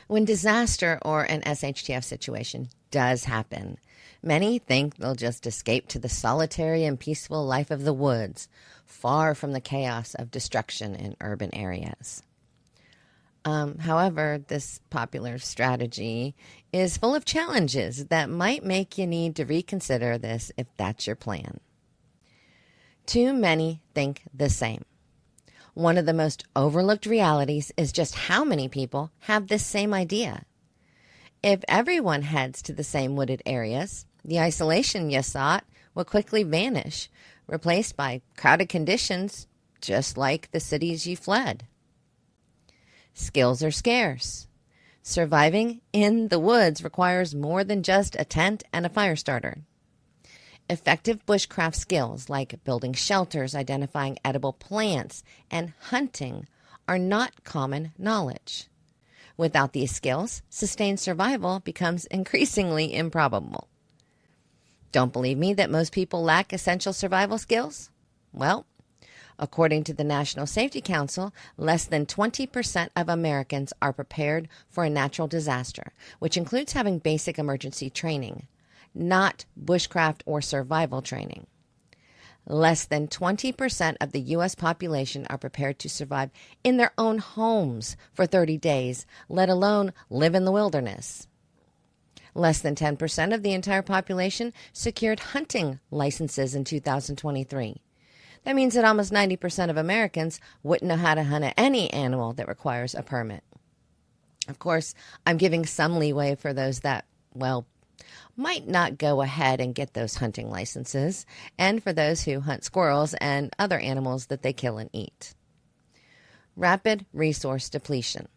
When disaster or an SHTF situation does happen, many think they'll just escape to the solitary and peaceful life of the woods, far from the chaos of destruction in urban areas. However, this popular strategy is full of challenges that might make you need to reconsider this if that's your plan. Too many think the same. One of the most overlooked realities is just how many people have this same idea. If everyone heads to the same wooded areas, the isolation you sought will quickly vanish, replaced by crowded conditions just like the cities you fled. Skills are scarce. Surviving in the woods requires more than just a tent and a fire starter. Effective bushcraft skills like building shelters, identifying edible plants, and hunting are not common knowledge. Without these skills, sustained survival becomes increasingly improbable. Don't believe me that most people lack essential survival skills? Well, according to the National Safety Council, less than 20% of Americans are prepared for a natural disaster, which includes having basic emergency training, not bushcraft or survival training. Less than 20% of the U.S. population are prepared to survive in their own homes for 30 days, let alone live in the wilderness. Less than 10% of the entire population secured hunting licenses in 2023. That means that almost 90% of Americans wouldn't know how to hunt any animal that requires a permit. Of course, I'm giving some leeway for those that, might not go ahead and get those hunting licenses, and for those who hunt squirrels and other animals that they kill and eat. Rapid resource depletion.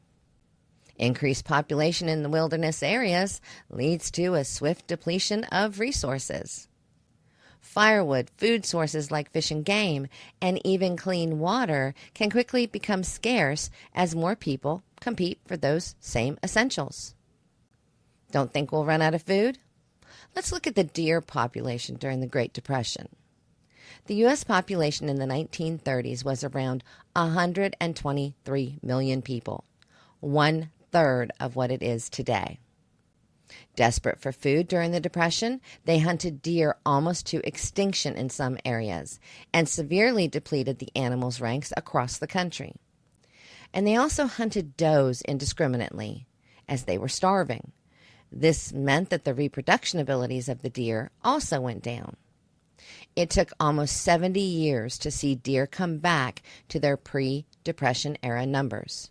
Increased population in the wilderness areas leads to a swift depletion of resources. Firewood, food sources like fish and game, and even clean water can quickly become scarce as more people compete for those same essentials. Don't think we'll run out of food? Let's look at the deer population during the Great Depression. The U.S. population in the 1930s was around 123 million people, 1/3 of what it is today. Desperate for food during the Depression, they hunted deer almost to extinction in some areas and severely depleted the animals' ranks across the country. And they also hunted does indiscriminately, as they were starving. This meant that the reproduction abilities of the deer also went down. It took almost 70 years to see deer come back to their pre-Depression era numbers.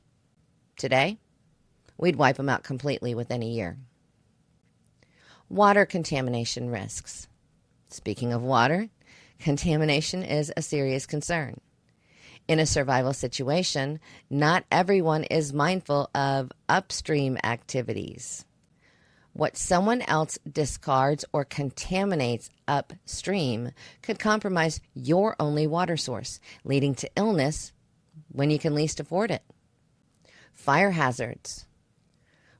Today, we'd wipe them out completely within a year. Water contamination risks. Speaking of water, contamination is a serious concern. In a survival situation, not everyone is mindful of upstream activities. What someone else discards or contaminates upstream could compromise your only water source, leading to illness when you can least afford it. Fire hazards.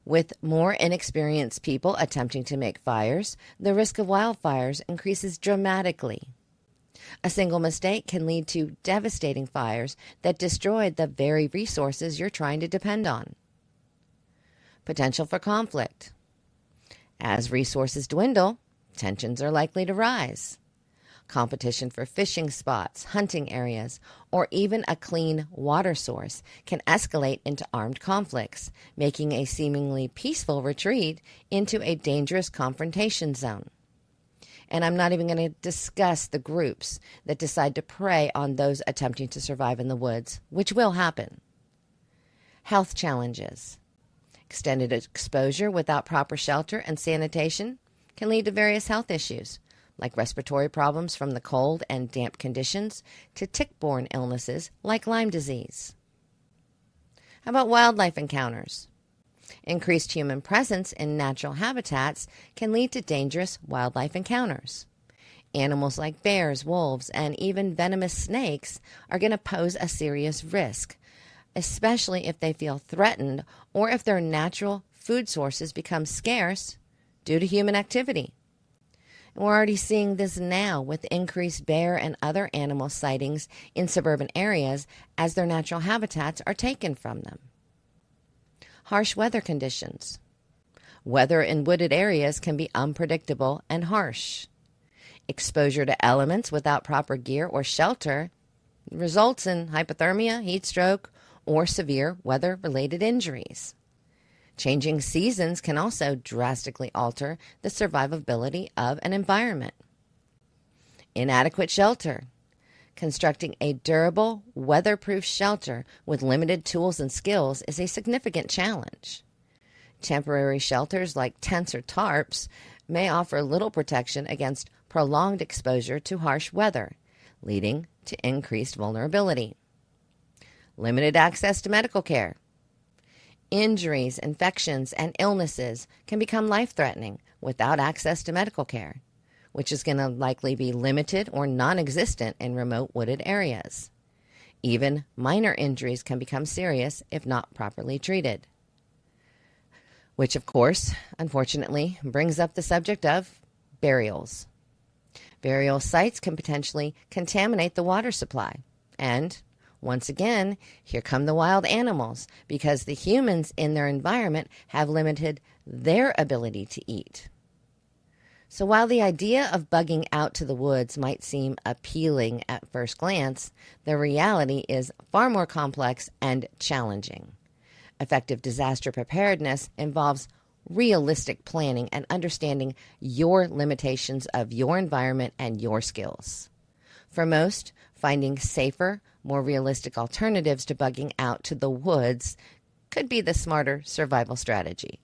With more inexperienced people attempting to make fires, the risk of wildfires increases dramatically. A single mistake can lead to devastating fires that destroy the very resources you're trying to depend on. Potential for conflict. As resources dwindle, tensions are likely to rise. Competition for fishing spots, hunting areas, or even a clean water source can escalate into armed conflicts, making a seemingly peaceful retreat into a dangerous confrontation zone. And I'm not even going to discuss the groups that decide to prey on those attempting to survive in the woods, which will happen. Health challenges. Extended exposure without proper shelter and sanitation can lead to various health issues, like respiratory problems from the cold and damp conditions to tick-borne illnesses like Lyme disease. How about wildlife encounters? Increased human presence in natural habitats can lead to dangerous wildlife encounters. Animals like bears, wolves, and even venomous snakes are going to pose a serious risk, especially if they feel threatened or if their natural food sources become scarce due to human activity. And we're already seeing this now with increased bear and other animal sightings in suburban areas as their natural habitats are taken from them. harsh weather conditions. Weather in wooded areas can be unpredictable and harsh. Exposure to elements without proper gear or shelter results in hypothermia, heat stroke, or severe weather-related injuries. Changing seasons can also drastically alter the survivability of an environment. Inadequate shelter. Constructing a durable, weatherproof shelter with limited tools and skills is a significant challenge. Temporary shelters like tents or tarps may offer little protection against prolonged exposure to harsh weather, leading to increased vulnerability. Limited access to medical care. Injuries, infections, and illnesses can become life-threatening without access to medical care, which is going to likely be limited or non-existent in remote wooded areas. Even minor injuries can become serious if not properly treated. Which, of course, unfortunately, brings up the subject of burials. Burial sites can potentially contaminate the water supply. And, once again, here come the wild animals, because the humans in their environment have limited their ability to eat. So while the idea of bugging out to the woods might seem appealing at first glance, the reality is far more complex and challenging. Effective disaster preparedness involves realistic planning and understanding your limitations of your environment and your skills. For most, finding safer, more realistic alternatives to bugging out to the woods could be the smarter survival strategy.